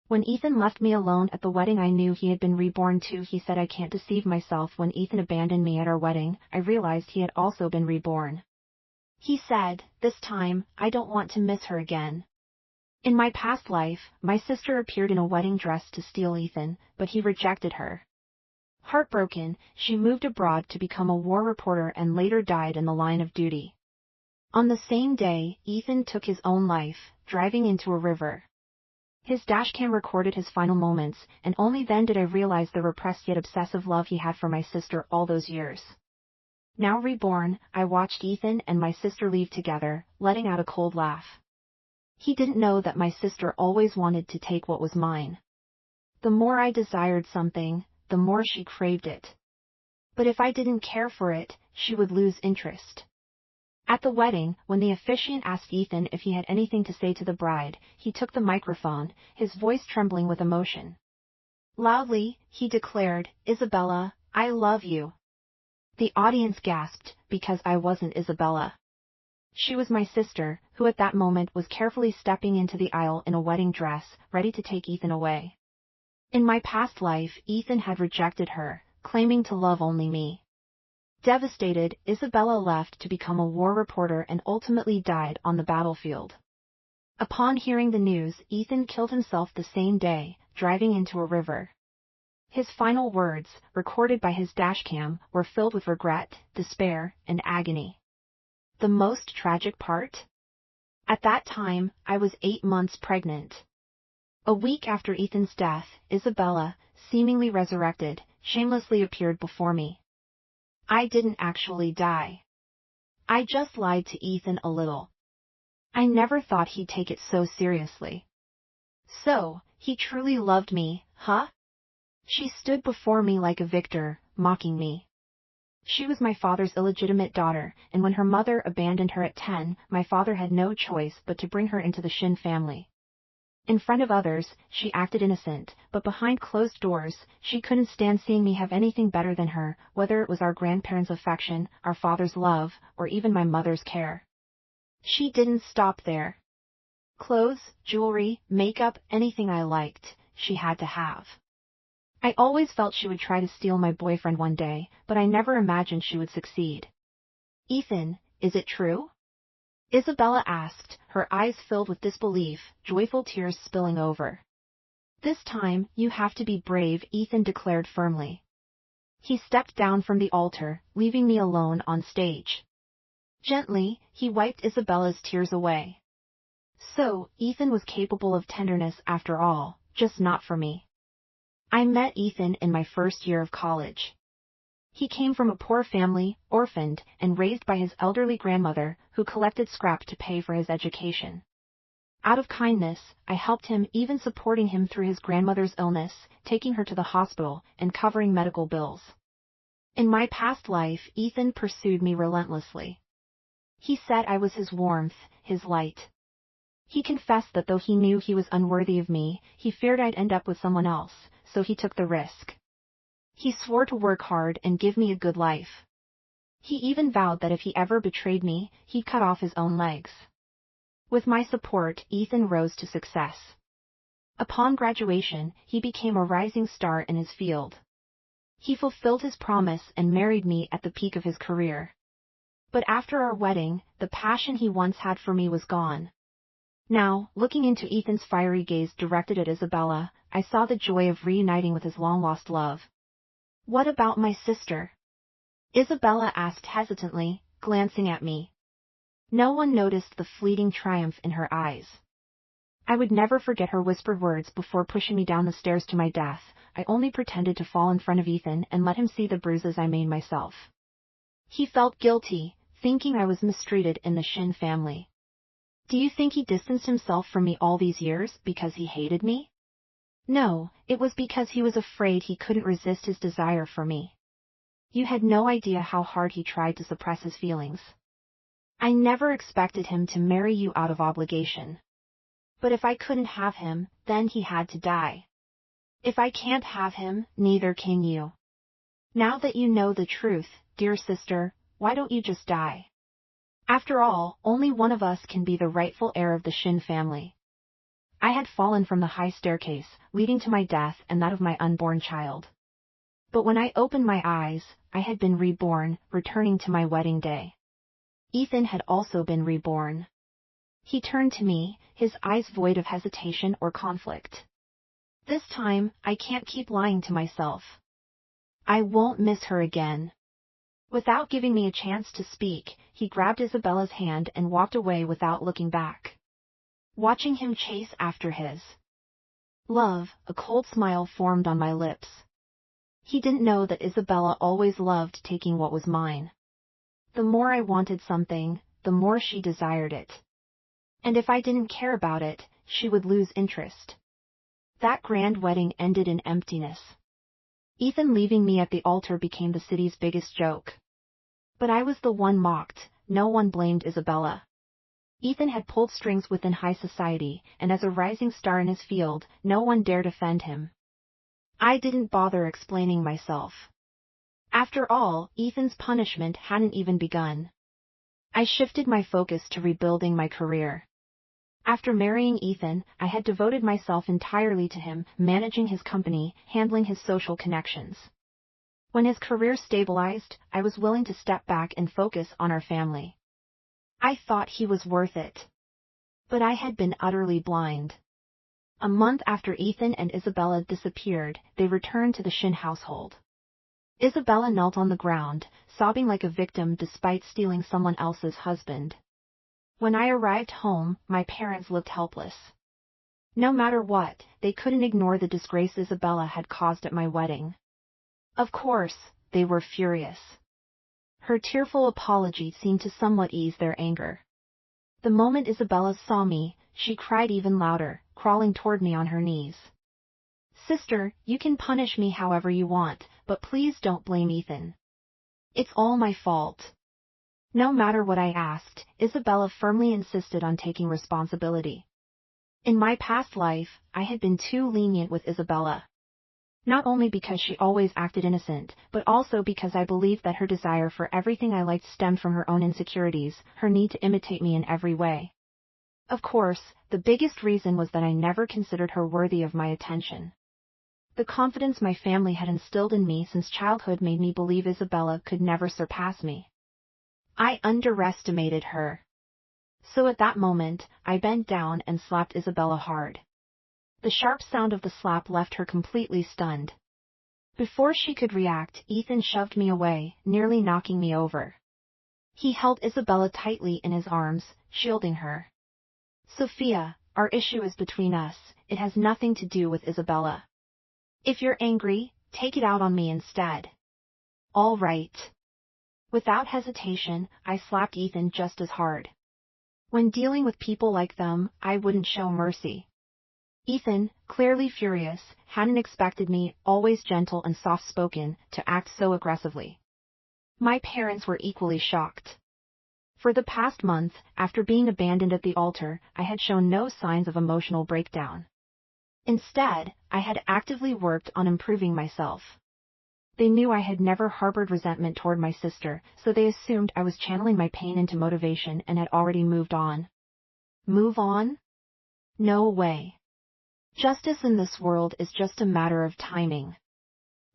When Ethan left me alone at the wedding, I knew he had been reborn too. He said, I can't deceive myself. When Ethan abandoned me at our wedding, I realized he had also been reborn. He said, this time, I don't want to miss her again. In my past life, my sister appeared in a wedding dress to steal Ethan, but he rejected her. Heartbroken, she moved abroad to become a war reporter and later died in the line of duty. On the same day, Ethan took his own life, driving into a river. His dashcam recorded his final moments, and only then did I realize the repressed yet obsessive love he had for my sister all those years. Now reborn, I watched Ethan and my sister leave together, letting out a cold laugh. He didn't know that my sister always wanted to take what was mine. The more I desired something, the more she craved it. But if I didn't care for it, she would lose interest. At the wedding, when the officiant asked Ethan if he had anything to say to the bride, he took the microphone, his voice trembling with emotion. Loudly, he declared, Isabella, I love you. The audience gasped, because I wasn't Isabella. She was my sister, who at that moment was carefully stepping into the aisle in a wedding dress, ready to take Ethan away. In my past life, Ethan had rejected her, claiming to love only me. Devastated, Isabella left to become a war reporter and ultimately died on the battlefield. Upon hearing the news, Ethan killed himself the same day, driving into a river. His final words, recorded by his dashcam, were filled with regret, despair, and agony. The most tragic part? At that time, I was 8 months pregnant. A week after Ethan's death, Isabella, seemingly resurrected, shamelessly appeared before me. I didn't actually die. I just lied to Ethan a little. I never thought he'd take it so seriously. So, he truly loved me, huh? She stood before me like a victor, mocking me. She was my father's illegitimate daughter, and when her mother abandoned her at 10, my father had no choice but to bring her into the Shin family. In front of others, she acted innocent, but behind closed doors, she couldn't stand seeing me have anything better than her, whether it was our grandparents' affection, our father's love, or even my mother's care. She didn't stop there. Clothes, jewelry, makeup, anything I liked, she had to have. I always felt she would try to steal my boyfriend one day, but I never imagined she would succeed. Ethan, is it true? Isabella asked, her eyes filled with disbelief, joyful tears spilling over. This time, you have to be brave, Ethan declared firmly. He stepped down from the altar, leaving me alone on stage. Gently, he wiped Isabella's tears away. So, Ethan was capable of tenderness after all, just not for me. I met Ethan in my first year of college. He came from a poor family, orphaned, and raised by his elderly grandmother, who collected scrap to pay for his education. Out of kindness, I helped him, even supporting him through his grandmother's illness, taking her to the hospital, and covering medical bills. In my past life, Ethan pursued me relentlessly. He said I was his warmth, his light. He confessed that though he knew he was unworthy of me, he feared I'd end up with someone else, so he took the risk. He swore to work hard and give me a good life. He even vowed that if he ever betrayed me, he'd cut off his own legs. With my support, Ethan rose to success. Upon graduation, he became a rising star in his field. He fulfilled his promise and married me at the peak of his career. But after our wedding, the passion he once had for me was gone. Now, looking into Ethan's fiery gaze directed at Isabella, I saw the joy of reuniting with his long-lost love. What about my sister? Isabella asked hesitantly, glancing at me. No one noticed the fleeting triumph in her eyes. I would never forget her whispered words before pushing me down the stairs to my death. I only pretended to fall in front of Ethan and let him see the bruises I made myself. He felt guilty, thinking I was mistreated in the Shin family. Do you think he distanced himself from me all these years because he hated me? No, it was because he was afraid he couldn't resist his desire for me. You had no idea how hard he tried to suppress his feelings. I never expected him to marry you out of obligation. But if I couldn't have him, then he had to die. If I can't have him, neither can you. Now that you know the truth, dear sister, why don't you just die? After all, only one of us can be the rightful heir of the Shin family. I had fallen from the high staircase, leading to my death and that of my unborn child. But when I opened my eyes, I had been reborn, returning to my wedding day. Ethan had also been reborn. He turned to me, his eyes void of hesitation or conflict. This time, I can't keep lying to myself. I won't miss her again. Without giving me a chance to speak, he grabbed Isabella's hand and walked away without looking back. Watching him chase after his love, a cold smile formed on my lips. He didn't know that Isabella always loved taking what was mine. The more I wanted something, the more she desired it. And if I didn't care about it, she would lose interest. That grand wedding ended in emptiness. Ethan leaving me at the altar became the city's biggest joke. But I was the one mocked, no one blamed Isabella. Ethan had pulled strings within high society, and as a rising star in his field, no one dared offend him. I didn't bother explaining myself. After all, Ethan's punishment hadn't even begun. I shifted my focus to rebuilding my career. After marrying Ethan, I had devoted myself entirely to him, managing his company, handling his social connections. When his career stabilized, I was willing to step back and focus on our family. I thought he was worth it. But I had been utterly blind. A month after Ethan and Isabella disappeared, they returned to the Shin household. Isabella knelt on the ground, sobbing like a victim despite stealing someone else's husband. When I arrived home, my parents looked helpless. No matter what, they couldn't ignore the disgrace Isabella had caused at my wedding. Of course, they were furious. Her tearful apology seemed to somewhat ease their anger. The moment Isabella saw me, she cried even louder, crawling toward me on her knees. "Sister, you can punish me however you want, but please don't blame Ethan. It's all my fault." No matter what I asked, Isabella firmly insisted on taking responsibility. In my past life, I had been too lenient with Isabella. Not only because she always acted innocent, but also because I believed that her desire for everything I liked stemmed from her own insecurities, her need to imitate me in every way. Of course, the biggest reason was that I never considered her worthy of my attention. The confidence my family had instilled in me since childhood made me believe Isabella could never surpass me. I underestimated her. So at that moment, I bent down and slapped Isabella hard. The sharp sound of the slap left her completely stunned. Before she could react, Ethan shoved me away, nearly knocking me over. He held Isabella tightly in his arms, shielding her. "Sophia, our issue is between us, it has nothing to do with Isabella. If you're angry, take it out on me instead." "All right." Without hesitation, I slapped Ethan just as hard. When dealing with people like them, I wouldn't show mercy. Ethan, clearly furious, hadn't expected me, always gentle and soft-spoken, to act so aggressively. My parents were equally shocked. For the past month, after being abandoned at the altar, I had shown no signs of emotional breakdown. Instead, I had actively worked on improving myself. They knew I had never harbored resentment toward my sister, so they assumed I was channeling my pain into motivation and had already moved on. Move on? No way. Justice in this world is just a matter of timing.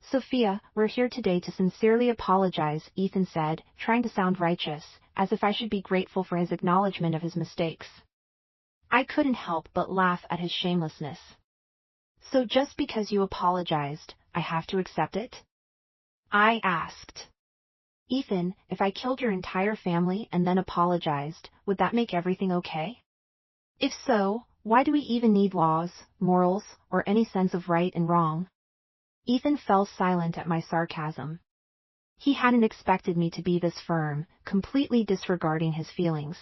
"Sophia, we're here today to sincerely apologize," Ethan said, trying to sound righteous, as if I should be grateful for his acknowledgement of his mistakes. I couldn't help but laugh at his shamelessness. "So just because you apologized, I have to accept it?" I asked. "Ethan, if I killed your entire family and then apologized, would that make everything okay? If so, why do we even need laws, morals, or any sense of right and wrong?" Ethan fell silent at my sarcasm. He hadn't expected me to be this firm, completely disregarding his feelings.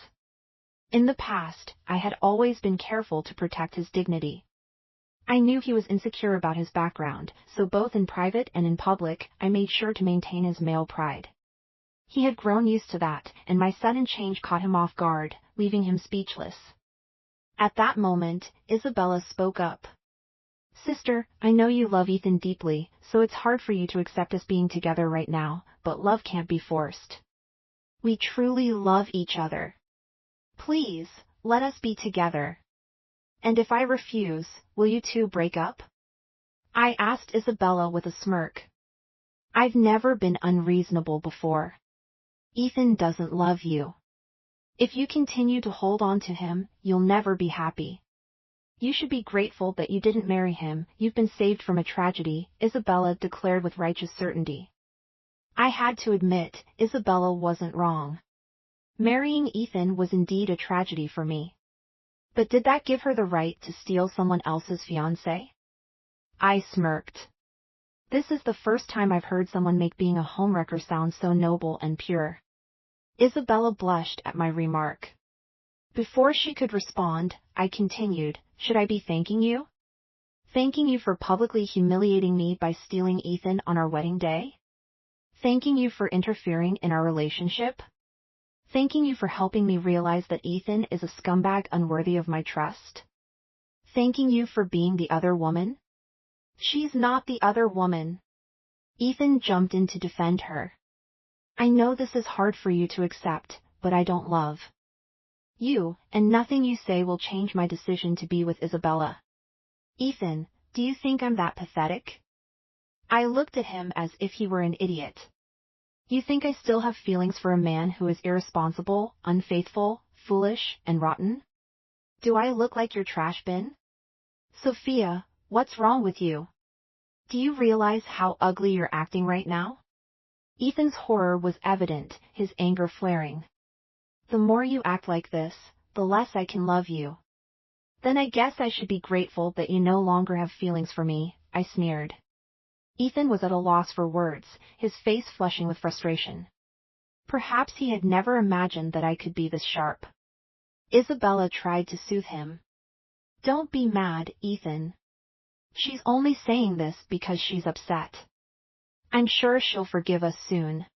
In the past, I had always been careful to protect his dignity. I knew he was insecure about his background, so both in private and in public, I made sure to maintain his male pride. He had grown used to that, and my sudden change caught him off guard, leaving him speechless. At that moment, Isabella spoke up. "Sister, I know you love Ethan deeply, so it's hard for you to accept us being together right now, but love can't be forced. We truly love each other. Please, let us be together." And if I refuse, will you two break up? I asked Isabella with a smirk. I've never been unreasonable before. Ethan doesn't love you. If you continue to hold on to him, you'll never be happy. You should be grateful that you didn't marry him. You've been saved from a tragedy, Isabella declared with righteous certainty. I had to admit, Isabella wasn't wrong. Marrying Ethan was indeed a tragedy for me. But did that give her the right to steal someone else's fiancé? I smirked. This is the first time I've heard someone make being a homewrecker sound so noble and pure. Isabella blushed at my remark. Before she could respond, I continued, should I be thanking you? Thanking you for publicly humiliating me by stealing Ethan on our wedding day? Thanking you for interfering in our relationship? Thanking you for helping me realize that Ethan is a scumbag unworthy of my trust? Thanking you for being the other woman? She's not the other woman. Ethan jumped in to defend her. I know this is hard for you to accept, but I don't love you, and nothing you say will change my decision to be with Isabella. Ethan, do you think I'm that pathetic? I looked at him as if he were an idiot. You think I still have feelings for a man who is irresponsible, unfaithful, foolish, and rotten? Do I look like your trash bin? Sophia, what's wrong with you? Do you realize how ugly you're acting right now? Ethan's horror was evident, his anger flaring. The more you act like this, the less I can love you. Then I guess I should be grateful that you no longer have feelings for me, I sneered. Ethan was at a loss for words, his face flushing with frustration. Perhaps he had never imagined that I could be this sharp. Isabella tried to soothe him. Don't be mad, Ethan. She's only saying this because she's upset. I'm sure she'll forgive us soon.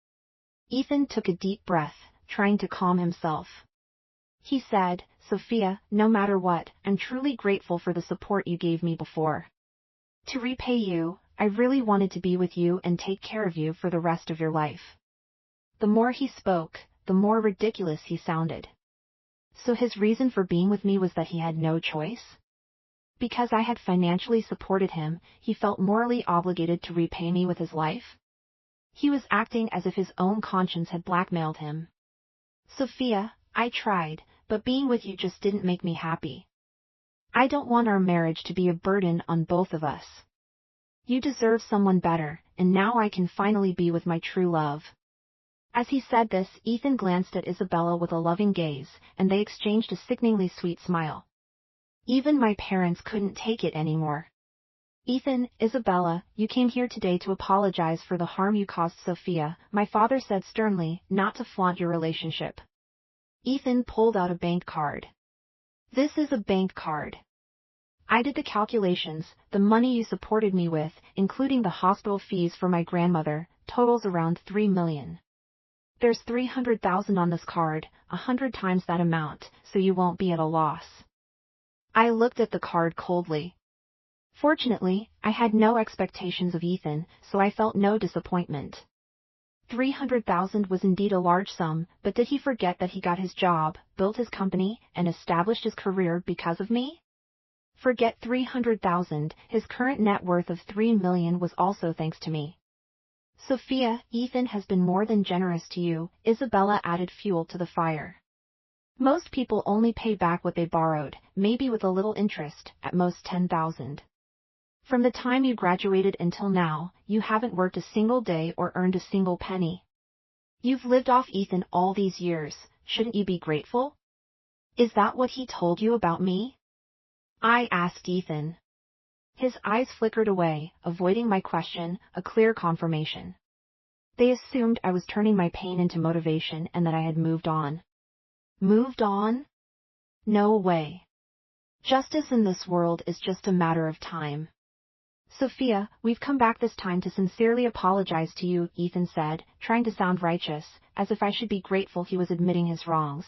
Ethan took a deep breath, trying to calm himself. He said, Sophia, no matter what, I'm truly grateful for the support you gave me before. To repay you, I really wanted to be with you and take care of you for the rest of your life. The more he spoke, the more ridiculous he sounded. So his reason for being with me was that he had no choice? Because I had financially supported him, he felt morally obligated to repay me with his life? He was acting as if his own conscience had blackmailed him. Sophia, I tried, but being with you just didn't make me happy. I don't want our marriage to be a burden on both of us. You deserve someone better, and now I can finally be with my true love. As he said this, Ethan glanced at Isabella with a loving gaze, and they exchanged a sickeningly sweet smile. Even my parents couldn't take it anymore. Ethan, Isabella, you came here today to apologize for the harm you caused Sophia, my father said sternly, not to flaunt your relationship. Ethan pulled out a bank card. This is a bank card. I did the calculations, the money you supported me with, including the hospital fees for my grandmother, totals around $3 million. There's $300,000 on this card, 100 times that amount, so you won't be at a loss. I looked at the card coldly. Fortunately, I had no expectations of Ethan, so I felt no disappointment. $300,000 was indeed a large sum, but did he forget that he got his job, built his company, and established his career because of me? Forget $300,000, his current net worth of $3 million was also thanks to me. Sophia, Ethan has been more than generous to you, Isabella added fuel to the fire. Most people only pay back what they borrowed, maybe with a little interest, at most $10,000. From the time you graduated until now, you haven't worked a single day or earned a single penny. You've lived off Ethan all these years, shouldn't you be grateful? Is that what he told you about me? I asked Ethan. His eyes flickered away, avoiding my question, a clear confirmation. They assumed I was turning my pain into motivation and that I had moved on. Moved on? No way. Justice in this world is just a matter of time. Sophia, we've come back this time to sincerely apologize to you, Ethan said, trying to sound righteous, as if I should be grateful he was admitting his wrongs.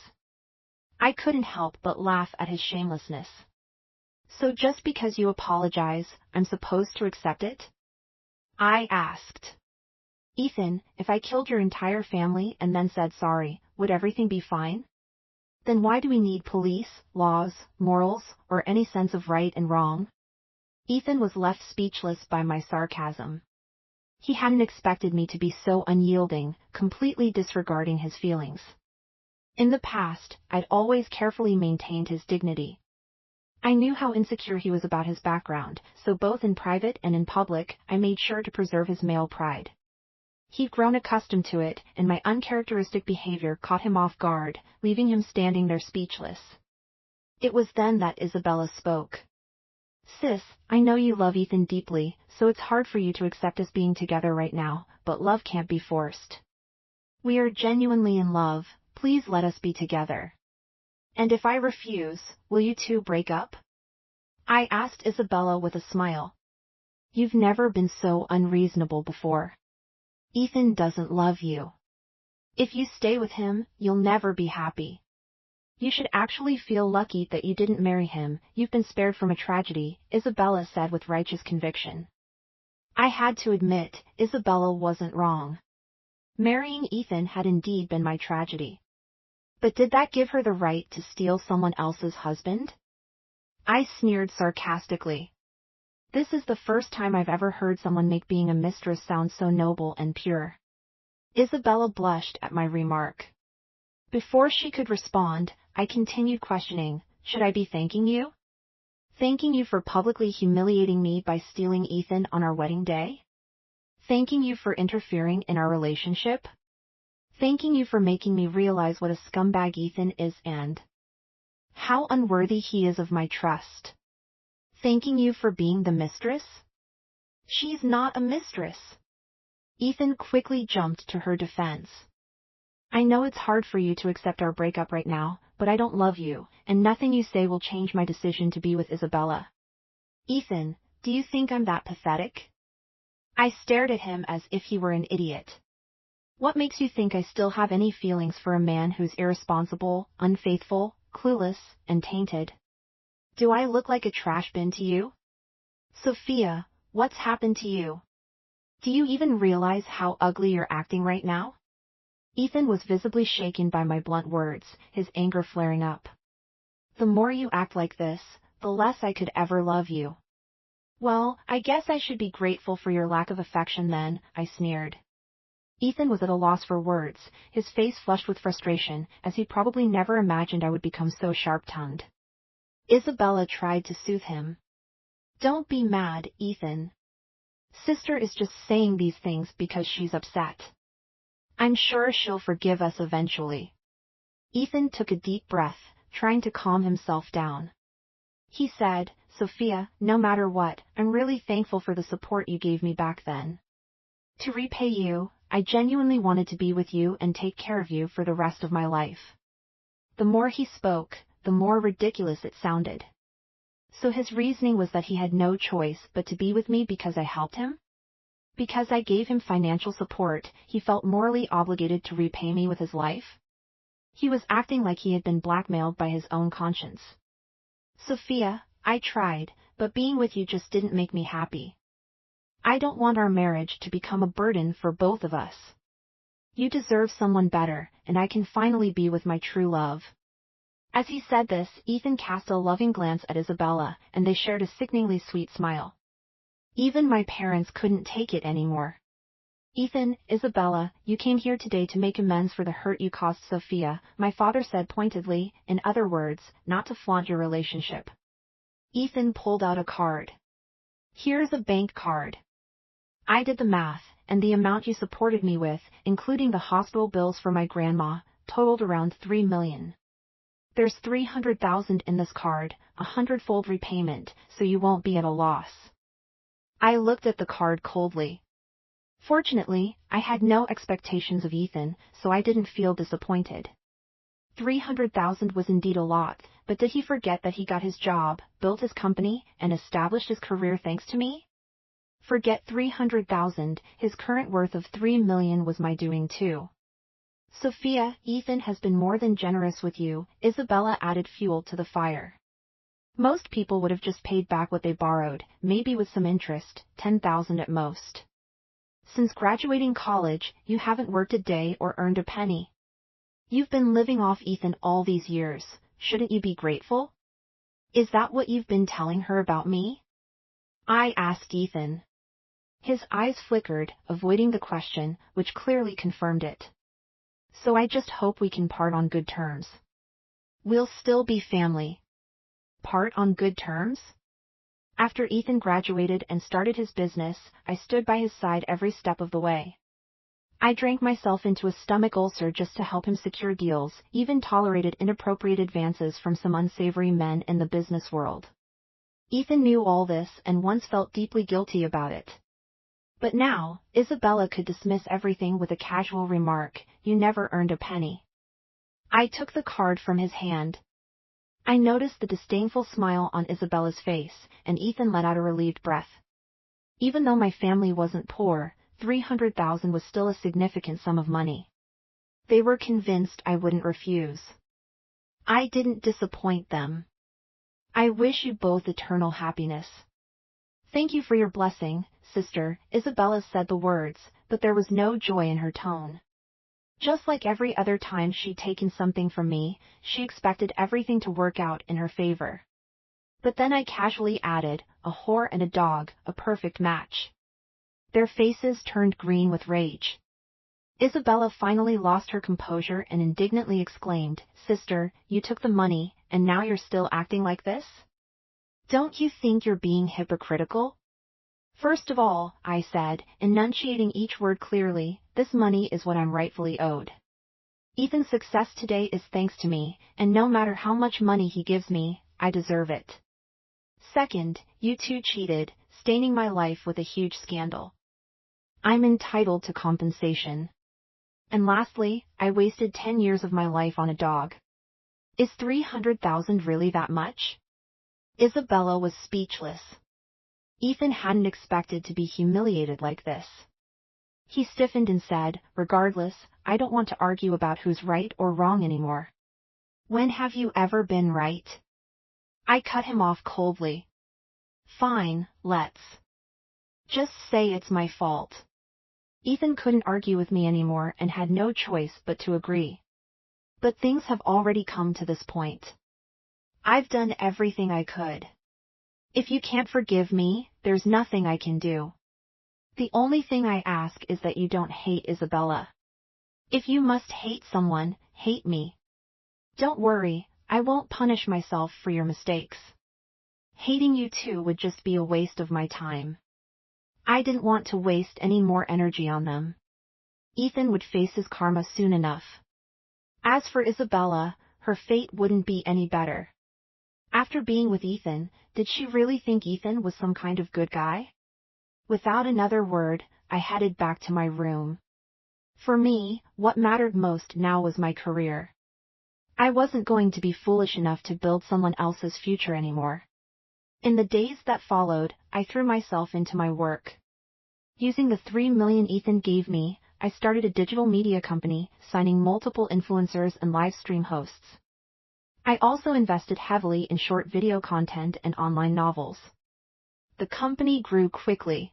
I couldn't help but laugh at his shamelessness. So just because you apologize, I'm supposed to accept it? I asked. Ethan, if I killed your entire family and then said sorry, would everything be fine? Then why do we need police, laws, morals, or any sense of right and wrong? Ethan was left speechless by my sarcasm. He hadn't expected me to be so unyielding, completely disregarding his feelings. In the past, I'd always carefully maintained his dignity. I knew how insecure he was about his background, so both in private and in public, I made sure to preserve his male pride. He'd grown accustomed to it, and my uncharacteristic behavior caught him off guard, leaving him standing there speechless. It was then that Isabella spoke. Sis, I know you love Ethan deeply, so it's hard for you to accept us being together right now, but love can't be forced. We are genuinely in love, please let us be together. And if I refuse, will you two break up? I asked Isabella with a smile. You've never been so unreasonable before. Ethan doesn't love you. If you stay with him, you'll never be happy. You should actually feel lucky that you didn't marry him, you've been spared from a tragedy, Isabella said with righteous conviction. I had to admit, Isabella wasn't wrong. Marrying Ethan had indeed been my tragedy. But did that give her the right to steal someone else's husband? I sneered sarcastically. This is the first time I've ever heard someone make being a mistress sound so noble and pure. Isabella blushed at my remark. Before she could respond, I continued questioning, should I be thanking you? Thanking you for publicly humiliating me by stealing Ethan on our wedding day? Thanking you for interfering in our relationship? Thanking you for making me realize what a scumbag Ethan is and how unworthy he is of my trust? Thanking you for being the mistress? She's not a mistress. Ethan quickly jumped to her defense. I know it's hard for you to accept our breakup right now, but I don't love you, and nothing you say will change my decision to be with Isabella. Ethan, do you think I'm that pathetic? I stared at him as if he were an idiot. What makes you think I still have any feelings for a man who's irresponsible, unfaithful, clueless, and tainted? Do I look like a trash bin to you? Sophia, what's happened to you? Do you even realize how ugly you're acting right now? Ethan was visibly shaken by my blunt words, his anger flaring up. The more you act like this, the less I could ever love you. Well, I guess I should be grateful for your lack of affection then, I sneered. Ethan was at a loss for words, his face flushed with frustration, as he probably never imagined I would become so sharp-tongued. Isabella tried to soothe him. Don't be mad, Ethan. Sister is just saying these things because she's upset. I'm sure she'll forgive us eventually. Ethan took a deep breath, trying to calm himself down. He said, Sophia, no matter what, I'm really thankful for the support you gave me back then. To repay you, I genuinely wanted to be with you and take care of you for the rest of my life. The more he spoke, the more ridiculous it sounded. So his reasoning was that he had no choice but to be with me because I helped him? Because I gave him financial support, he felt morally obligated to repay me with his life? He was acting like he had been blackmailed by his own conscience. Sophia, I tried, but being with you just didn't make me happy. I don't want our marriage to become a burden for both of us. You deserve someone better, and I can finally be with my true love. As he said this, Ethan cast a loving glance at Isabella, and they shared a sickeningly sweet smile. Even my parents couldn't take it anymore. Ethan, Isabella, you came here today to make amends for the hurt you caused Sophia, my father said pointedly, in other words, not to flaunt your relationship. Ethan pulled out a card. Here's a bank card. I did the math, and the amount you supported me with, including the hospital bills for my grandma, totaled around $3 million. There's $300,000 in this card, 100-fold repayment, so you won't be at a loss. I looked at the card coldly. Fortunately, I had no expectations of Ethan, so I didn't feel disappointed. $300,000 was indeed a lot, but did he forget that he got his job, built his company, and established his career thanks to me? Forget $300,000, his current worth of $3 million was my doing too. Sophia, Ethan has been more than generous with you, Isabella added fuel to the fire. Most people would have just paid back what they borrowed, maybe with some interest, $10,000 at most. Since graduating college, you haven't worked a day or earned a penny. You've been living off Ethan all these years, shouldn't you be grateful? Is that what you've been telling her about me? I asked Ethan. His eyes flickered, avoiding the question, which clearly confirmed it. So I just hope we can part on good terms. We'll still be family. Part on good terms? After Ethan graduated and started his business, I stood by his side every step of the way. I drank myself into a stomach ulcer just to help him secure deals, even tolerated inappropriate advances from some unsavory men in the business world. Ethan knew all this and once felt deeply guilty about it. But now, Isabella could dismiss everything with a casual remark, "You never earned a penny." I took the card from his hand. I noticed the disdainful smile on Isabella's face, and Ethan let out a relieved breath. Even though my family wasn't poor, 300,000 was still a significant sum of money. They were convinced I wouldn't refuse. I didn't disappoint them. I wish you both eternal happiness. Thank you for your blessing, sister. Isabella said the words, but there was no joy in her tone. Just like every other time she'd taken something from me, she expected everything to work out in her favor. But then I casually added, a whore and a dog, a perfect match. Their faces turned green with rage. Isabella finally lost her composure and indignantly exclaimed, "Sister, you took the money, and now you're still acting like this? Don't you think you're being hypocritical?" "First of all," I said, enunciating each word clearly, "this money is what I'm rightfully owed. Ethan's success today is thanks to me, and no matter how much money he gives me, I deserve it. Second, you two cheated, staining my life with a huge scandal. I'm entitled to compensation. And lastly, I wasted 10 years of my life on a dog. Is 300,000 really that much?" Isabella was speechless. Ethan hadn't expected to be humiliated like this. He stiffened and said, "Regardless, I don't want to argue about who's right or wrong anymore. When have you ever been right?" I cut him off coldly. "Fine, let's just say it's my fault." Ethan couldn't argue with me anymore and had no choice but to agree. But things have already come to this point. I've done everything I could. If you can't forgive me, there's nothing I can do. The only thing I ask is that you don't hate Isabella. If you must hate someone, hate me. Don't worry, I won't punish myself for your mistakes. Hating you too would just be a waste of my time. I didn't want to waste any more energy on them. Ethan would face his karma soon enough. As for Isabella, her fate wouldn't be any better. After being with Ethan, did she really think Ethan was some kind of good guy? Without another word, I headed back to my room. For me, what mattered most now was my career. I wasn't going to be foolish enough to build someone else's future anymore. In the days that followed, I threw myself into my work. Using the $3 million Ethan gave me, I started a digital media company, signing multiple influencers and live stream hosts. I also invested heavily in short video content and online novels. The company grew quickly.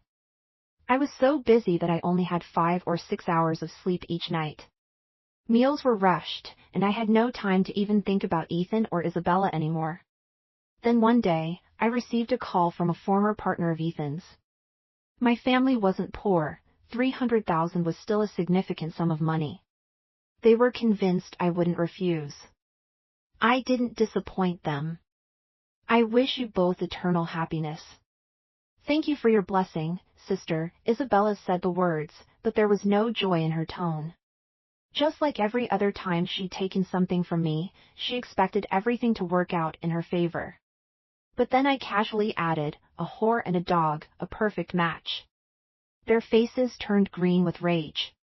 I was so busy that I only had 5 or 6 hours of sleep each night. Meals were rushed, and I had no time to even think about Ethan or Isabella anymore. Then one day, I received a call from a former partner of Ethan's. My family wasn't poor, 300,000 was still a significant sum of money. They were convinced I wouldn't refuse. I didn't disappoint them. I wish you both eternal happiness. Thank you for your blessing, sister. Isabella said the words, but there was no joy in her tone. Just like every other time she'd taken something from me, she expected everything to work out in her favor. But then I casually added, a whore and a dog, a perfect match. Their faces turned green with rage.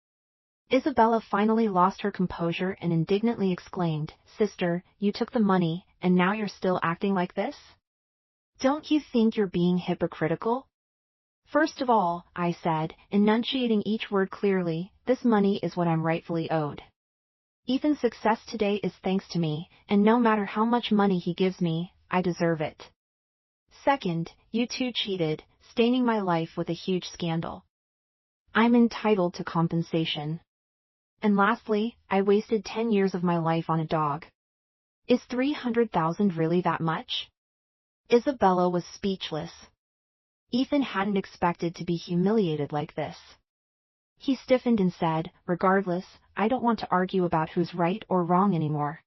Isabella finally lost her composure and indignantly exclaimed, "Sister, you took the money, and now you're still acting like this? Don't you think you're being hypocritical?" "First of all," I said, enunciating each word clearly, "this money is what I'm rightfully owed. Ethan's success today is thanks to me, and no matter how much money he gives me, I deserve it. Second, you two cheated, staining my life with a huge scandal. I'm entitled to compensation. And lastly, I wasted 10 years of my life on a dog. Is 300,000 really that much? Isabella was speechless. Ethan hadn't expected to be humiliated like this. He stiffened and said, "Regardless, I don't want to argue about who's right or wrong anymore."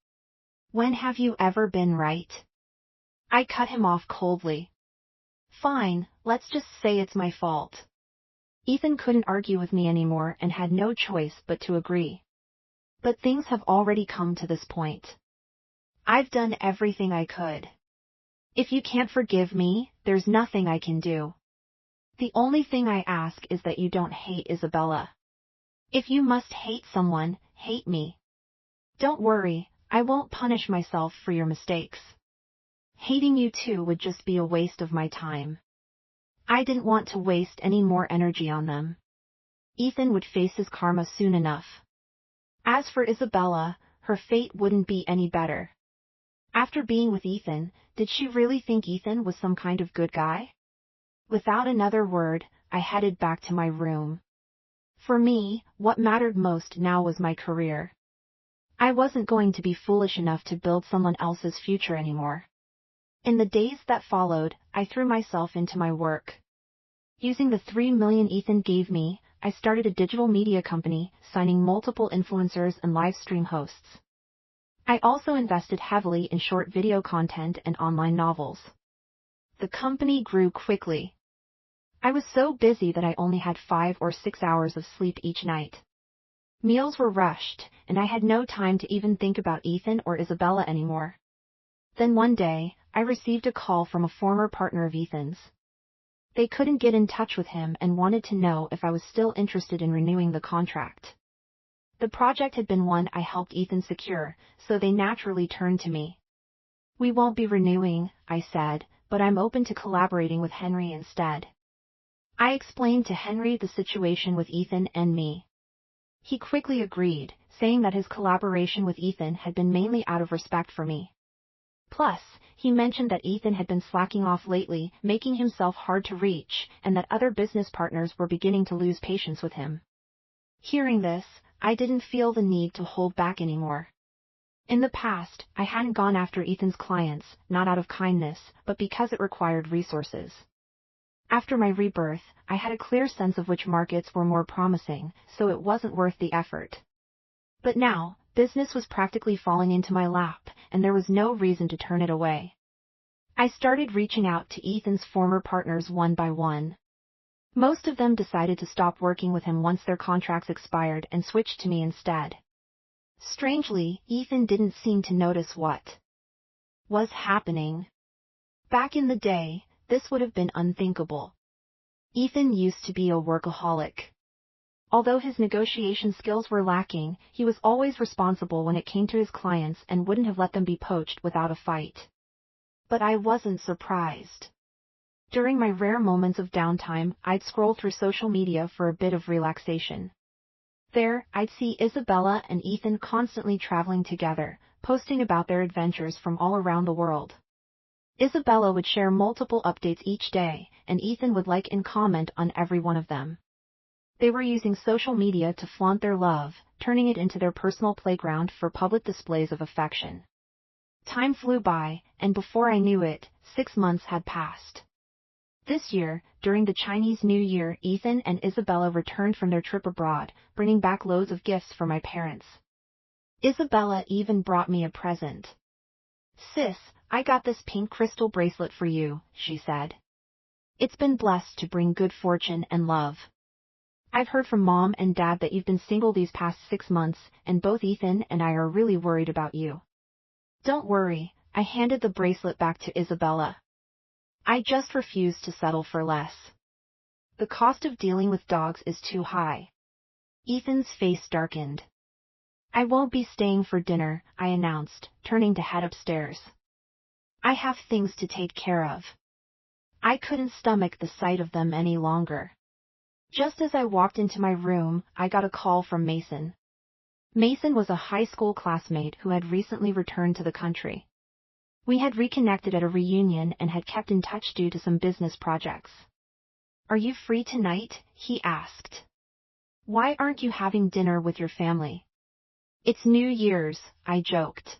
"When have you ever been right?" I cut him off coldly. "Fine, let's just say it's my fault." Ethan couldn't argue with me anymore and had no choice but to agree. But things have already come to this point. I've done everything I could. If you can't forgive me, there's nothing I can do. The only thing I ask is that you don't hate Isabella. If you must hate someone, hate me. Don't worry, I won't punish myself for your mistakes. Hating you too would just be a waste of my time. I didn't want to waste any more energy on them. Ethan would face his karma soon enough. As for Isabella, her fate wouldn't be any better. After being with Ethan, did she really think Ethan was some kind of good guy? Without another word, I headed back to my room. For me, what mattered most now was my career. I wasn't going to be foolish enough to build someone else's future anymore. In the days that followed, I threw myself into my work. Using the $3 million Ethan gave me, I started a digital media company, signing multiple influencers and live stream hosts. I also invested heavily in short video content and online novels. The company grew quickly. I was so busy that I only had 5 or 6 hours of sleep each night. Meals were rushed, and I had no time to even think about Ethan or Isabella anymore. Then one day, I received a call from a former partner of Ethan's. They couldn't get in touch with him and wanted to know if I was still interested in renewing the contract. The project had been one I helped Ethan secure, so they naturally turned to me. "We won't be renewing," I said, "but I'm open to collaborating with Henry instead." I explained to Henry the situation with Ethan and me. He quickly agreed, saying that his collaboration with Ethan had been mainly out of respect for me. Plus, he mentioned that Ethan had been slacking off lately, making himself hard to reach, and that other business partners were beginning to lose patience with him. Hearing this, I didn't feel the need to hold back anymore. In the past, I hadn't gone after Ethan's clients, not out of kindness, but because it required resources. After my rebirth, I had a clear sense of which markets were more promising, so it wasn't worth the effort. But now, business was practically falling into my lap, and there was no reason to turn it away. I started reaching out to Ethan's former partners one by one. Most of them decided to stop working with him once their contracts expired and switched to me instead. Strangely, Ethan didn't seem to notice what was happening. Back in the day, this would have been unthinkable. Ethan used to be a workaholic. Although his negotiation skills were lacking, he was always responsible when it came to his clients and wouldn't have let them be poached without a fight. But I wasn't surprised. During my rare moments of downtime, I'd scroll through social media for a bit of relaxation. There, I'd see Isabella and Ethan constantly traveling together, posting about their adventures from all around the world. Isabella would share multiple updates each day, and Ethan would like and comment on every one of them. They were using social media to flaunt their love, turning it into their personal playground for public displays of affection. Time flew by, and before I knew it, 6 months had passed. This year, during the Chinese New Year, Ethan and Isabella returned from their trip abroad, bringing back loads of gifts for my parents. Isabella even brought me a present. "Sis, I got this pink crystal bracelet for you," she said. "It's been blessed to bring good fortune and love. I've heard from Mom and Dad that you've been single these past 6 months, and both Ethan and I are really worried about you." "Don't worry," I handed the bracelet back to Isabella. "I just refuse to settle for less. The cost of dealing with dogs is too high." Ethan's face darkened. "I won't be staying for dinner," I announced, turning to head upstairs. "I have things to take care of." I couldn't stomach the sight of them any longer. Just as I walked into my room, I got a call from Mason. Mason was a high school classmate who had recently returned to the country. We had reconnected at a reunion and had kept in touch due to some business projects. "Are you free tonight?" he asked. Why aren't you having dinner with your family? It's New Year's, I joked.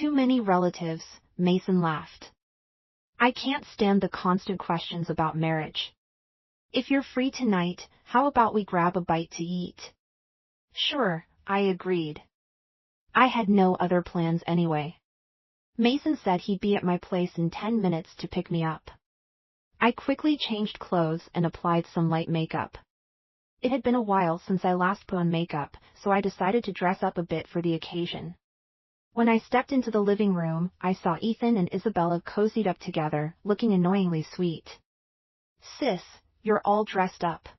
Too many relatives, Mason laughed. I can't stand the constant questions about marriage. If you're free tonight, how about we grab a bite to eat? Sure, I agreed. I had no other plans anyway. Mason said he'd be at my place in 10 minutes to pick me up. I quickly changed clothes and applied some light makeup. It had been a while since I last put on makeup, so I decided to dress up a bit for the occasion. When I stepped into the living room, I saw Ethan and Isabella cozied up together, looking annoyingly sweet. Sis, you're all dressed up.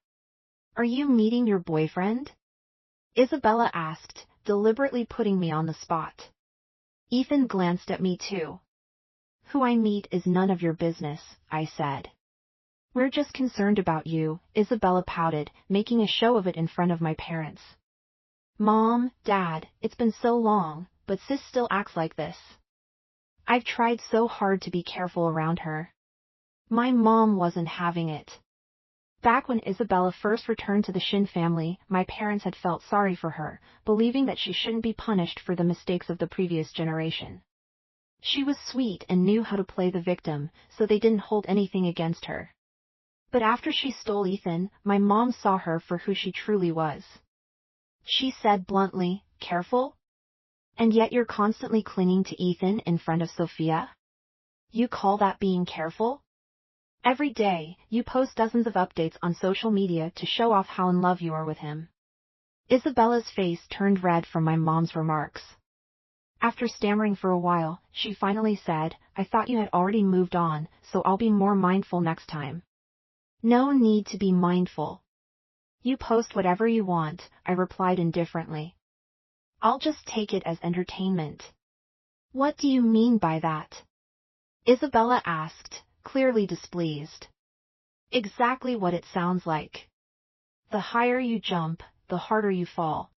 Are you meeting your boyfriend? Isabella asked, deliberately putting me on the spot. Ethan glanced at me too. Who I meet is none of your business, I said. We're just concerned about you, Isabella pouted, making a show of it in front of my parents. Mom, Dad, it's been so long, but sis still acts like this. I've tried so hard to be careful around her. My mom wasn't having it. Back when Isabella first returned to the Shin family, my parents had felt sorry for her, believing that she shouldn't be punished for the mistakes of the previous generation. She was sweet and knew how to play the victim, so they didn't hold anything against her. But after she stole Ethan, my mom saw her for who she truly was. She said bluntly, "Careful? And yet you're constantly clinging to Ethan in front of Sophia? You call that being careful? Every day, you post dozens of updates on social media to show off how in love you are with him." Isabella's face turned red from my mom's remarks. After stammering for a while, she finally said, "I thought you had already moved on, so I'll be more mindful next time." No need to be mindful. You post whatever you want, I replied indifferently. I'll just take it as entertainment. What do you mean by that? Isabella asked, clearly displeased. Exactly what it sounds like. The higher you jump, the harder you fall.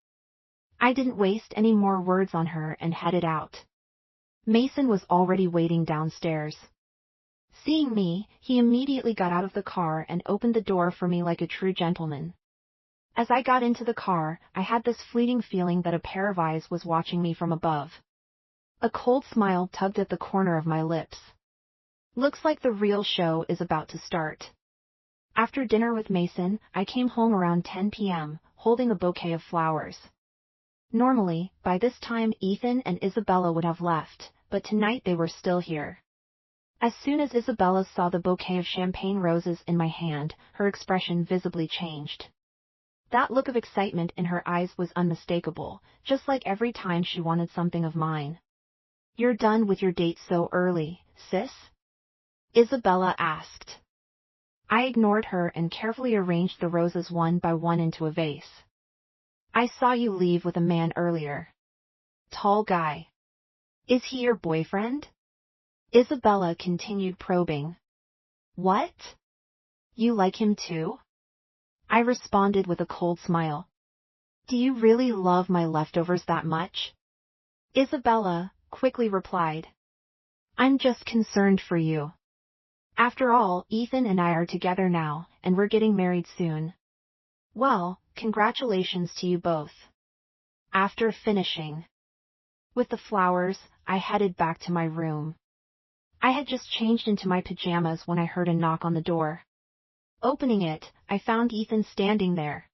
I didn't waste any more words on her and headed out. Mason was already waiting downstairs. Seeing me, he immediately got out of the car and opened the door for me like a true gentleman. As I got into the car, I had this fleeting feeling that a pair of eyes was watching me from above. A cold smile tugged at the corner of my lips. Looks like the real show is about to start. After dinner with Mason, I came home around 10 p.m., holding a bouquet of flowers. Normally, by this time Ethan and Isabella would have left, but tonight they were still here. As soon as Isabella saw the bouquet of champagne roses in my hand, her expression visibly changed. That look of excitement in her eyes was unmistakable, just like every time she wanted something of mine. "You're done with your date so early, sis?" Isabella asked. I ignored her and carefully arranged the roses one by one into a vase. "I saw you leave with a man earlier. Tall guy. Is he your boyfriend?" Isabella continued probing. "What? You like him too?" I responded with a cold smile. "Do you really love my leftovers that much?" Isabella quickly replied. "I'm just concerned for you. After all, Ethan and I are together now, and we're getting married soon." "Well, congratulations to you both." After finishing with the flowers, I headed back to my room. I had just changed into my pajamas when I heard a knock on the door. Opening it, I found Ethan standing there.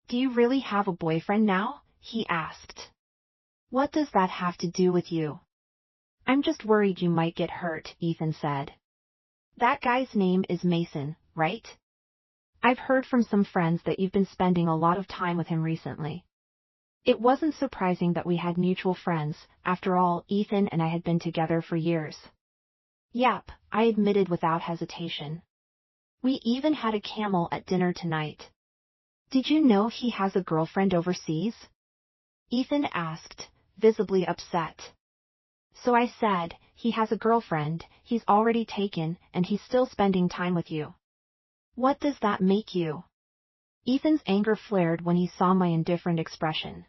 "Do you really have a boyfriend now?" he asked. "What does that have to do with you?" "I'm just worried you might get hurt," Ethan said. "That guy's name is Mason, right? I've heard from some friends that you've been spending a lot of time with him recently." It wasn't surprising that we had mutual friends, after all, Ethan and I had been together for years. "Yep," I admitted without hesitation. "We even had a camel at dinner tonight." "Did you know he has a girlfriend overseas?" Ethan asked, visibly upset. So I said, "He has a girlfriend, he's already taken, and he's still spending time with you. What does that make you?" Ethan's anger flared when he saw my indifferent expression.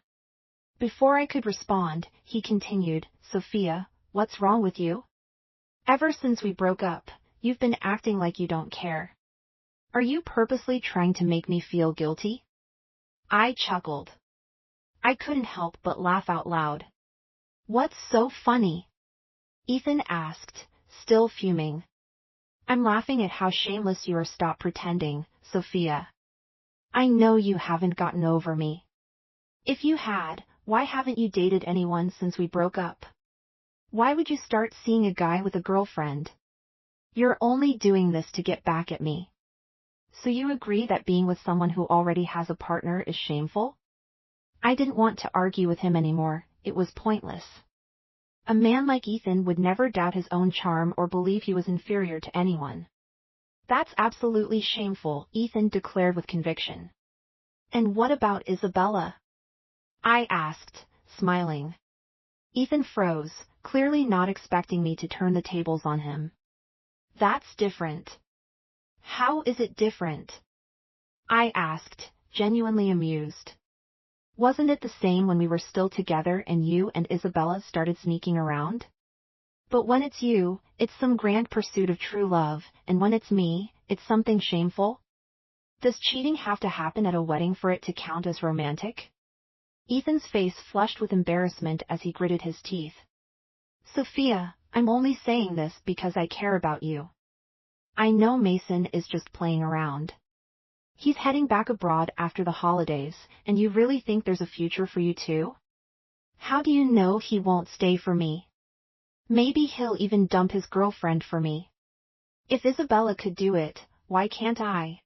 Before I could respond, he continued, "Sophia, what's wrong with you? Ever since we broke up, you've been acting like you don't care. Are you purposely trying to make me feel guilty?" I chuckled. I couldn't help but laugh out loud. What's so funny? Ethan asked, still fuming. I'm laughing at how shameless you are. Stop pretending, Sophia. I know you haven't gotten over me. If you had, why haven't you dated anyone since we broke up? Why would you start seeing a guy with a girlfriend? You're only doing this to get back at me. So you agree that being with someone who already has a partner is shameful? I didn't want to argue with him anymore, it was pointless. A man like Ethan would never doubt his own charm or believe he was inferior to anyone. That's absolutely shameful, Ethan declared with conviction. And what about Isabella? I asked, smiling. Ethan froze, clearly not expecting me to turn the tables on him. That's different. How is it different? I asked, genuinely amused. Wasn't it the same when we were still together and you and Isabella started sneaking around? But when it's you, it's some grand pursuit of true love, and when it's me, it's something shameful? Does cheating have to happen at a wedding for it to count as romantic? Ethan's face flushed with embarrassment as he gritted his teeth. Sophia, I'm only saying this because I care about you. I know Mason is just playing around. He's heading back abroad after the holidays, and you really think there's a future for you too? How do you know he won't stay for me? Maybe he'll even dump his girlfriend for me. If Isabella could do it, why can't I?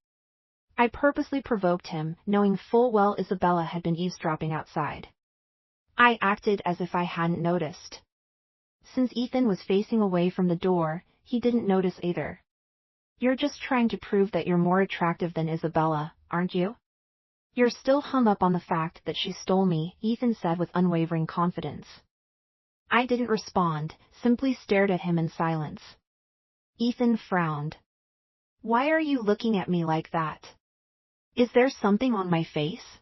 I purposely provoked him, knowing full well Isabella had been eavesdropping outside. I acted as if I hadn't noticed. Since Ethan was facing away from the door, he didn't notice either. You're just trying to prove that you're more attractive than Isabella, aren't you? You're still hung up on the fact that she stole me, Ethan said with unwavering confidence. I didn't respond, simply stared at him in silence. Ethan frowned. Why are you looking at me like that? Is there something on my face?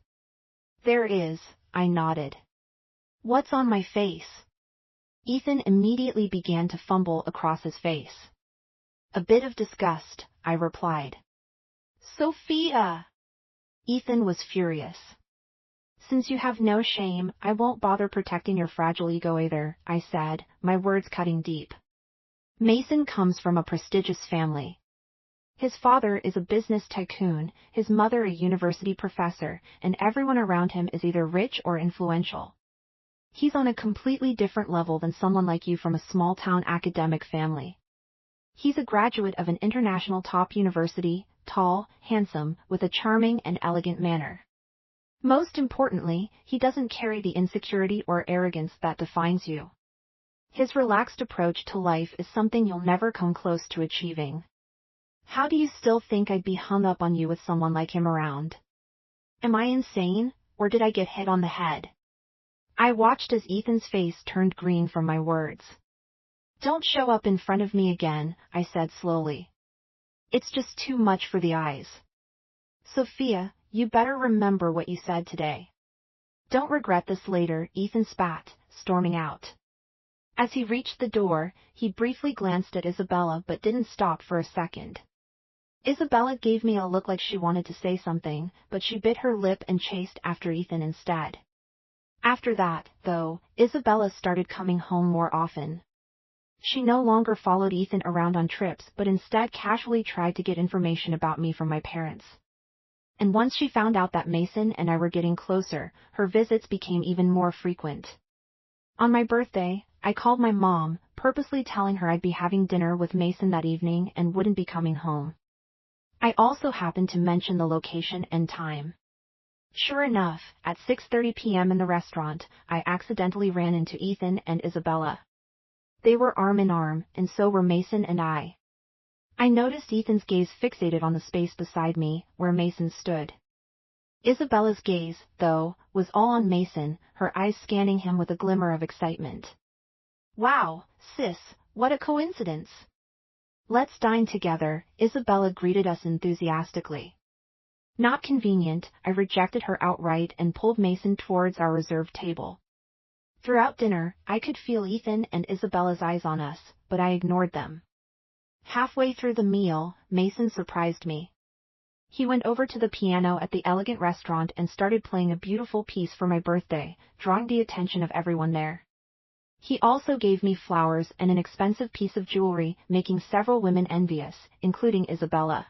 There is, I nodded. What's on my face? Ethan immediately began to fumble across his face. A bit of disgust, I replied. Sophia! Ethan was furious. Since you have no shame, I won't bother protecting your fragile ego either, I said, my words cutting deep. Mason comes from a prestigious family. His father is a business tycoon, his mother a university professor, and everyone around him is either rich or influential. He's on a completely different level than someone like you from a small-town academic family. He's a graduate of an international top university, tall, handsome, with a charming and elegant manner. Most importantly, he doesn't carry the insecurity or arrogance that defines you. His relaxed approach to life is something you'll never come close to achieving. How do you still think I'd be hung up on you with someone like him around? Am I insane, or did I get hit on the head? I watched as Ethan's face turned green from my words. Don't show up in front of me again, I said slowly. It's just too much for the eyes. Sophia, you better remember what you said today. Don't regret this later, Ethan spat, storming out. As he reached the door, he briefly glanced at Isabella but didn't stop for a second. Isabella gave me a look like she wanted to say something, but she bit her lip and chased after Ethan instead. After that, though, Isabella started coming home more often. She no longer followed Ethan around on trips but instead casually tried to get information about me from my parents. And once she found out that Mason and I were getting closer, her visits became even more frequent. On my birthday, I called my mom, purposely telling her I'd be having dinner with Mason that evening and wouldn't be coming home. I also happened to mention the location and time. Sure enough, at 6:30 p.m. in the restaurant, I accidentally ran into Ethan and Isabella. They were arm in arm, and so were Mason and I. I noticed Ethan's gaze fixated on the space beside me, where Mason stood. Isabella's gaze, though, was all on Mason, her eyes scanning him with a glimmer of excitement. Wow, sis, what a coincidence! Let's dine together, Isabella greeted us enthusiastically. Not convenient, I rejected her outright and pulled Mason towards our reserved table. Throughout dinner, I could feel Ethan and Isabella's eyes on us, but I ignored them. Halfway through the meal, Mason surprised me. He went over to the piano at the elegant restaurant and started playing a beautiful piece for my birthday, drawing the attention of everyone there. He also gave me flowers and an expensive piece of jewelry, making several women envious, including Isabella.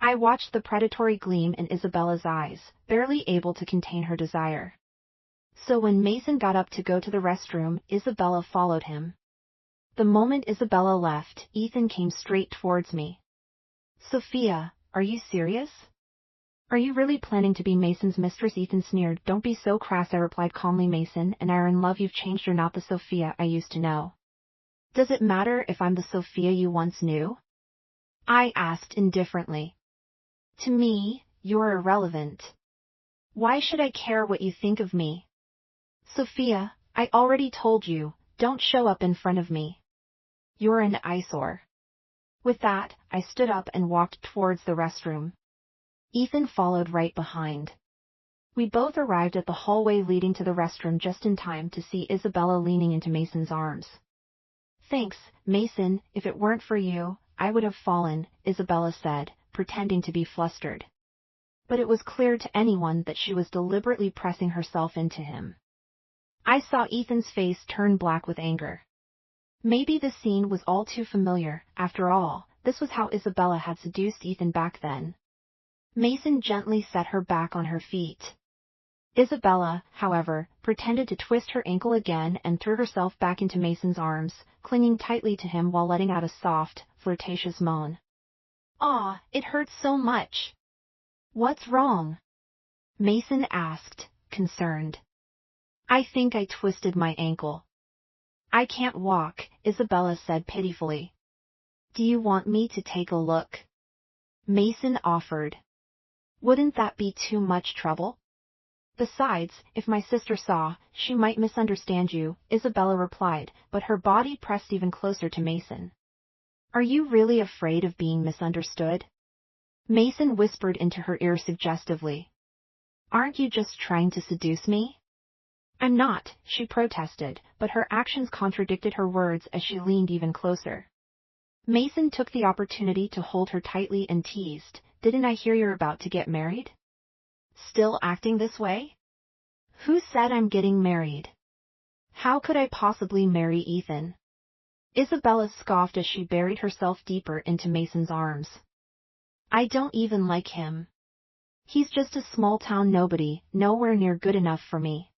I watched the predatory gleam in Isabella's eyes, barely able to contain her desire. So when Mason got up to go to the restroom, Isabella followed him. The moment Isabella left, Ethan came straight towards me. "Sophia, are you serious? Are you really planning to be Mason's mistress?" Ethan sneered. "Don't be so crass," I replied calmly. "Mason and I are in love. You've changed. You're not the Sophia I used to know." "Does it matter if I'm the Sophia you once knew?" I asked indifferently. "To me, you're irrelevant. Why should I care what you think of me?" "Sophia, I already told you, don't show up in front of me. You're an eyesore." With that, I stood up and walked towards the restroom. Ethan followed right behind. We both arrived at the hallway leading to the restroom just in time to see Isabella leaning into Mason's arms. "Thanks, Mason, if it weren't for you, I would have fallen," Isabella said, pretending to be flustered. But it was clear to anyone that she was deliberately pressing herself into him. I saw Ethan's face turn black with anger. Maybe the scene was all too familiar. After all, this was how Isabella had seduced Ethan back then. Mason gently set her back on her feet. Isabella, however, pretended to twist her ankle again and threw herself back into Mason's arms, clinging tightly to him while letting out a soft, flirtatious moan. "Aw, it hurts so much." "What's wrong?" Mason asked, concerned. "I think I twisted my ankle." "I can't walk," Isabella said pitifully. "Do you want me to take a look?" Mason offered. "Wouldn't that be too much trouble?" "Besides, if my sister saw, she might misunderstand you," Isabella replied, but her body pressed even closer to Mason. "Are you really afraid of being misunderstood?" Mason whispered into her ear suggestively. "Aren't you just trying to seduce me?" "I'm not," she protested, but her actions contradicted her words as she leaned even closer. Mason took the opportunity to hold her tightly and teased, "Didn't I hear you're about to get married? Still acting this way?" "Who said I'm getting married? How could I possibly marry Ethan?" Isabella scoffed as she buried herself deeper into Mason's arms. "I don't even like him. He's just a small-town nobody, nowhere near good enough for me.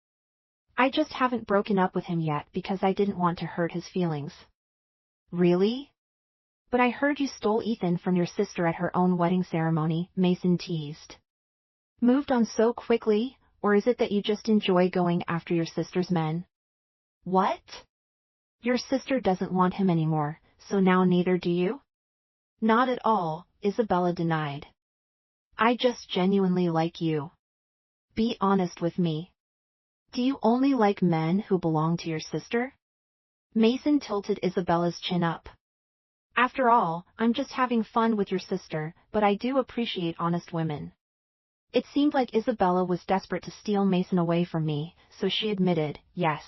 I just haven't broken up with him yet because I didn't want to hurt his feelings." "Really? But I heard you stole Ethan from your sister at her own wedding ceremony," Mason teased. "Moved on so quickly, or is it that you just enjoy going after your sister's men?" "What? Your sister doesn't want him anymore, so now neither do you?" "Not at all," Isabella denied. "I just genuinely like you. Be honest with me. Do you only like men who belong to your sister?" Mason tilted Isabella's chin up. "After all, I'm just having fun with your sister, but I do appreciate honest women." It seemed like Isabella was desperate to steal Mason away from me, so she admitted, "Yes.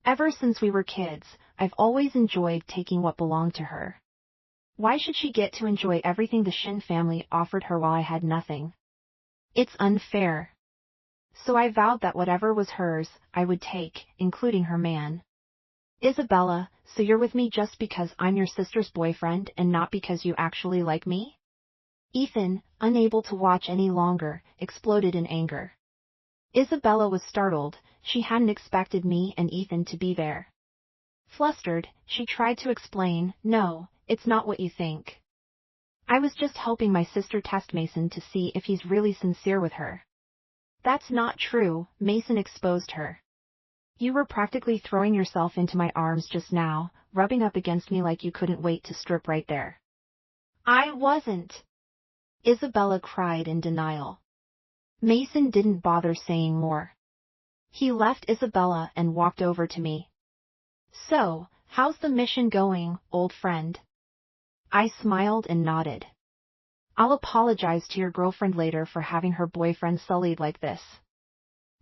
Ever since we were kids, I've always enjoyed taking what belonged to her. Why should she get to enjoy everything the Shin family offered her while I had nothing? It's unfair." So I vowed that whatever was hers, I would take, including her man. "Isabella, so you're with me just because I'm your sister's boyfriend and not because you actually like me?" Ethan, unable to watch any longer, exploded in anger. Isabella was startled. She hadn't expected me and Ethan to be there. Flustered, she tried to explain, "No, it's not what you think. I was just helping my sister test Mason to see if he's really sincere with her." "That's not true," Mason exposed her. "You were practically throwing yourself into my arms just now, rubbing up against me like you couldn't wait to strip right there." "I wasn't," Isabella cried in denial. Mason didn't bother saying more. He left Isabella and walked over to me. "So, how's the mission going, old friend?" I smiled and nodded. "I'll apologize to your girlfriend later for having her boyfriend sullied like this."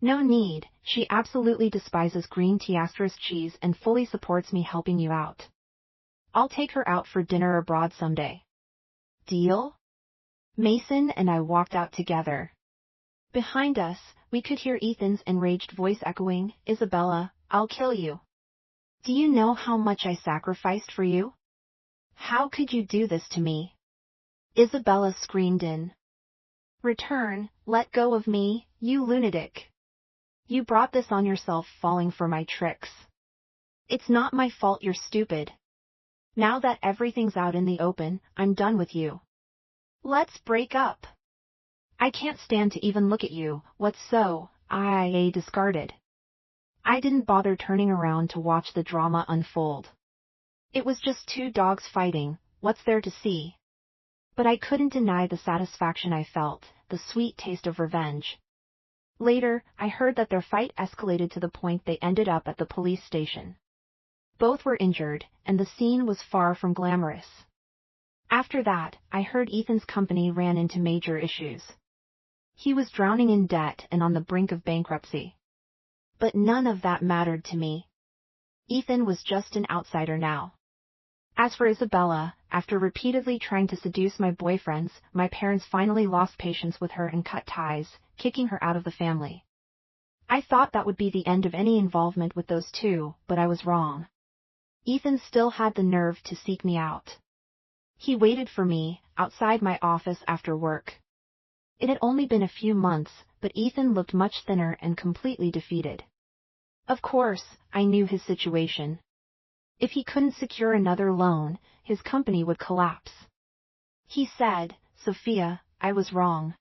"No need, she absolutely despises green tea * cheese and fully supports me helping you out. I'll take her out for dinner abroad someday." "Deal?" Mason and I walked out together. Behind us, we could hear Ethan's enraged voice echoing, "Isabella, I'll kill you. Do you know how much I sacrificed for you? How could you do this to me?" Isabella screamed in return, "Let go of me, you lunatic. You brought this on yourself, falling for my tricks. It's not my fault you're stupid. Now that everything's out in the open, I'm done with you. Let's break up. I can't stand to even look at you." What's so? I discarded. I didn't bother turning around to watch the drama unfold. It was just two dogs fighting, what's there to see? But I couldn't deny the satisfaction I felt, the sweet taste of revenge. Later, I heard that their fight escalated to the point they ended up at the police station. Both were injured, and the scene was far from glamorous. After that, I heard Ethan's company ran into major issues. He was drowning in debt and on the brink of bankruptcy. But none of that mattered to me. Ethan was just an outsider now. As for Isabella, after repeatedly trying to seduce my boyfriends, my parents finally lost patience with her and cut ties, kicking her out of the family. I thought that would be the end of any involvement with those two, but I was wrong. Ethan still had the nerve to seek me out. He waited for me, outside my office after work. It had only been a few months, but Ethan looked much thinner and completely defeated. Of course, I knew his situation. If he couldn't secure another loan, his company would collapse. He said, "Sophia, I was wrong.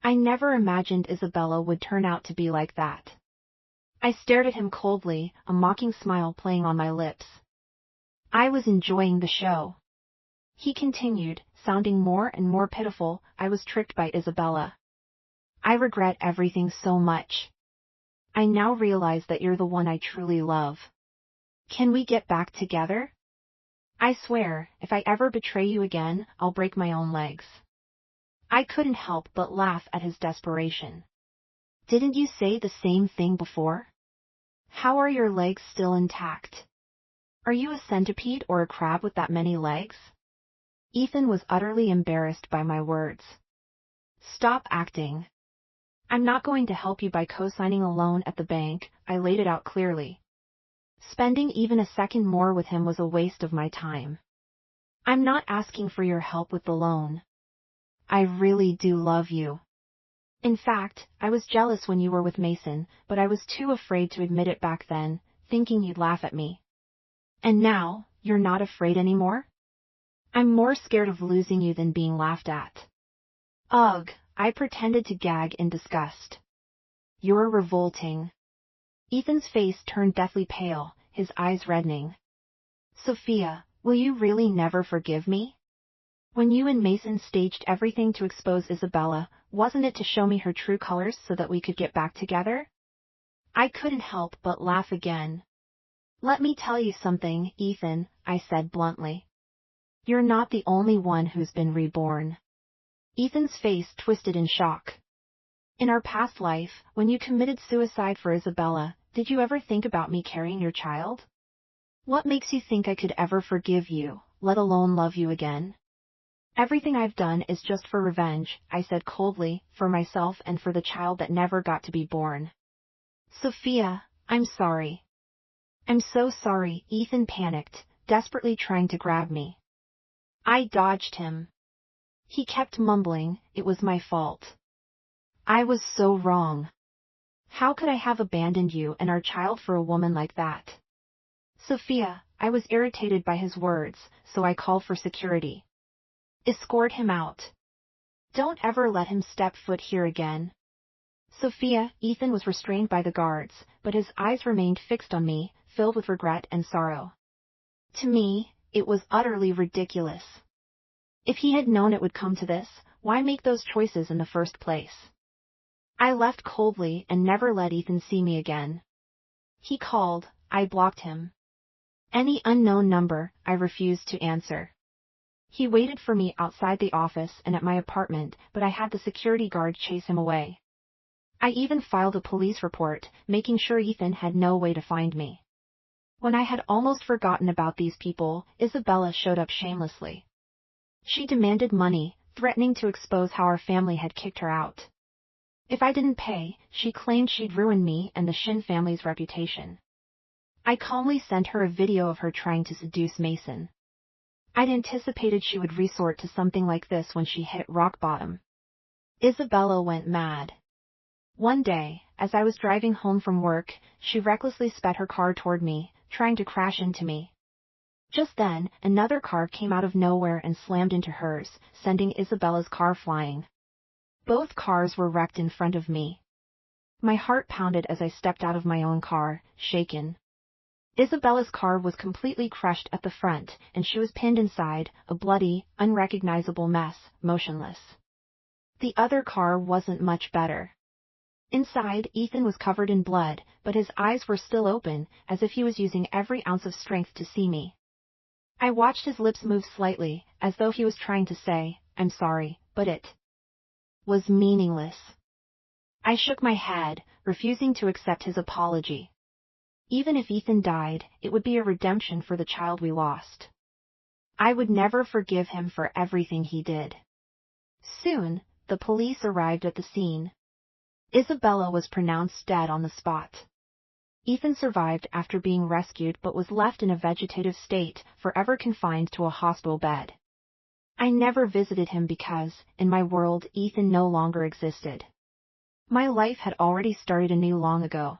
I never imagined Isabella would turn out to be like that." I stared at him coldly, a mocking smile playing on my lips. I was enjoying the show. He continued, sounding more and more pitiful, "I was tricked by Isabella. I regret everything so much. I now realize that you're the one I truly love. Can we get back together? I swear, if I ever betray you again, I'll break my own legs." I couldn't help but laugh at his desperation. "Didn't you say the same thing before? How are your legs still intact? Are you a centipede or a crab with that many legs?" Ethan was utterly embarrassed by my words. "Stop acting. I'm not going to help you by co-signing a loan at the bank," I laid it out clearly. Spending even a second more with him was a waste of my time. "I'm not asking for your help with the loan. I really do love you. In fact, I was jealous when you were with Mason, but I was too afraid to admit it back then, thinking you'd laugh at me. And now, you're not afraid anymore? I'm more scared of losing you than being laughed at." Ugh, I pretended to gag in disgust. "You're revolting." Ethan's face turned deathly pale, his eyes reddening. "Sophia, will you really never forgive me? When you and Mason staged everything to expose Isabella, wasn't it to show me her true colors so that we could get back together?" I couldn't help but laugh again. "Let me tell you something, Ethan," I said bluntly. "You're not the only one who's been reborn." Ethan's face twisted in shock. "In our past life, when you committed suicide for Isabella, did you ever think about me carrying your child? What makes you think I could ever forgive you, let alone love you again?" "Everything I've done is just for revenge," I said coldly, "for myself and for the child that never got to be born." "Sophia, I'm sorry." "I'm so sorry," Ethan panicked, desperately trying to grab me. I dodged him. He kept mumbling, "It was my fault. I was so wrong. How could I have abandoned you and our child for a woman like that?" "Sophia," I was irritated by his words, so I called for security. "Escort him out. Don't ever let him step foot here again." "Sophia," Ethan was restrained by the guards, but his eyes remained fixed on me, filled with regret and sorrow. To me, it was utterly ridiculous. If he had known it would come to this, why make those choices in the first place? I left coldly and never let Ethan see me again. He called, I blocked him. Any unknown number, I refused to answer. He waited for me outside the office and at my apartment, but I had the security guard chase him away. I even filed a police report, making sure Ethan had no way to find me. When I had almost forgotten about these people, Isabella showed up shamelessly. She demanded money, threatening to expose how our family had kicked her out. If I didn't pay, she claimed she'd ruin me and the Shin family's reputation. I calmly sent her a video of her trying to seduce Mason. I'd anticipated she would resort to something like this when she hit rock bottom. Isabella went mad. One day, as I was driving home from work, she recklessly sped her car toward me, trying to crash into me. Just then, another car came out of nowhere and slammed into hers, sending Isabella's car flying. Both cars were wrecked in front of me. My heart pounded as I stepped out of my own car, shaken. Isabella's car was completely crushed at the front, and she was pinned inside, a bloody, unrecognizable mess, motionless. The other car wasn't much better. Inside, Ethan was covered in blood, but his eyes were still open, as if he was using every ounce of strength to see me. I watched his lips move slightly, as though he was trying to say, "I'm sorry," but it was meaningless. I shook my head, refusing to accept his apology. Even if Ethan died, it would be a redemption for the child we lost. I would never forgive him for everything he did. Soon, the police arrived at the scene. Isabella was pronounced dead on the spot. Ethan survived after being rescued but was left in a vegetative state, forever confined to a hospital bed. I never visited him because, in my world, Ethan no longer existed. My life had already started anew long ago.